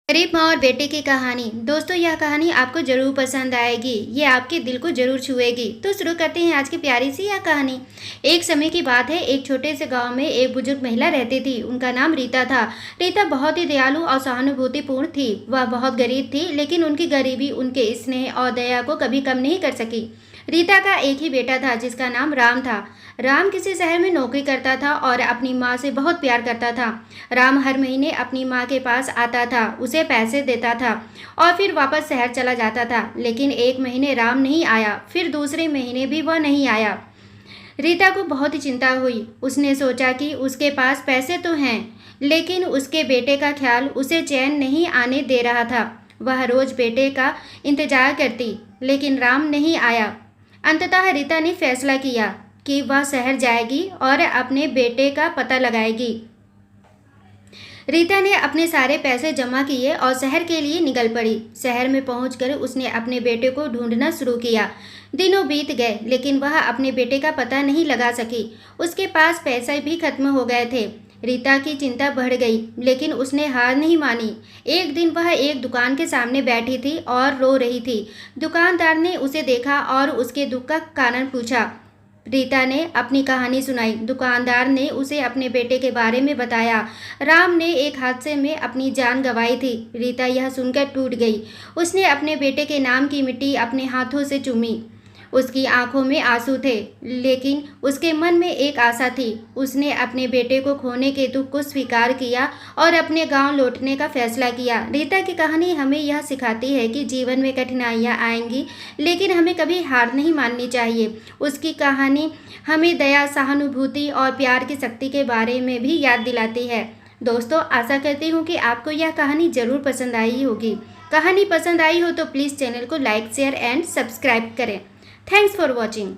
गरीब माँ और बेटे की कहानी। दोस्तों, यह कहानी आपको जरूर पसंद आएगी। ये आपके दिल को जरूर छुएगी। तो शुरू करते हैं आज की प्यारी सी यह कहानी। एक समय की बात है, एक छोटे से गांव में एक बुजुर्ग महिला रहती थी। उनका नाम रीता था। रीता बहुत ही दयालु और सहानुभूतिपूर्ण थी। वह बहुत गरीब थी, लेकिन उनकी गरीबी उनके स्नेह और दया को कभी कम नहीं कर सकी। रीता का एक ही बेटा था, जिसका नाम राम था। राम किसी शहर में नौकरी करता था और अपनी माँ से बहुत प्यार करता था। राम हर महीने अपनी माँ के पास आता था, उसे पैसे देता था और फिर वापस शहर चला जाता था। लेकिन एक महीने राम नहीं आया, फिर दूसरे महीने भी वह नहीं आया। रीता को बहुत ही चिंता हुई। उसने सोचा कि उसके पास पैसे तो हैं, लेकिन उसके बेटे का ख्याल उसे चैन नहीं आने दे रहा था। वह रोज बेटे का इंतजार करती, लेकिन राम नहीं आया। अंततः रीता ने फैसला किया कि वह शहर जाएगी और अपने बेटे का पता लगाएगी। रीता ने अपने सारे पैसे जमा किए और शहर के लिए निकल पड़ी। शहर में पहुंचकर उसने अपने बेटे को ढूंढना शुरू किया। दिनों बीत गए, लेकिन वह अपने बेटे का पता नहीं लगा सकी। उसके पास पैसे भी खत्म हो गए थे। रीता की चिंता बढ़ गई, लेकिन उसने हार नहीं मानी। एक दिन वह एक दुकान के सामने बैठी थी और रो रही थी। दुकानदार ने उसे देखा और उसके दुख का कारण पूछा। रीता ने अपनी कहानी सुनाई। दुकानदार ने उसे अपने बेटे के बारे में बताया। राम ने एक हादसे में अपनी जान गंवाई थी। रीता यह सुनकर टूट गई। उसने अपने बेटे के नाम की मिट्टी अपने हाथों से चूमी। उसकी आंखों में आंसू थे, लेकिन उसके मन में एक आशा थी। उसने अपने बेटे को खोने के दुख को स्वीकार किया और अपने गांव लौटने का फैसला किया। रीता की कहानी हमें यह सिखाती है कि जीवन में कठिनाइयां आएंगी, लेकिन हमें कभी हार नहीं माननी चाहिए। उसकी कहानी हमें दया, सहानुभूति और प्यार की शक्ति के बारे में भी याद दिलाती है। दोस्तों, आशा करती हूँ कि आपको यह कहानी जरूर पसंद आई होगी। कहानी पसंद आई हो तो प्लीज़ चैनल को लाइक, शेयर एंड सब्सक्राइब करें। Thanks for watching.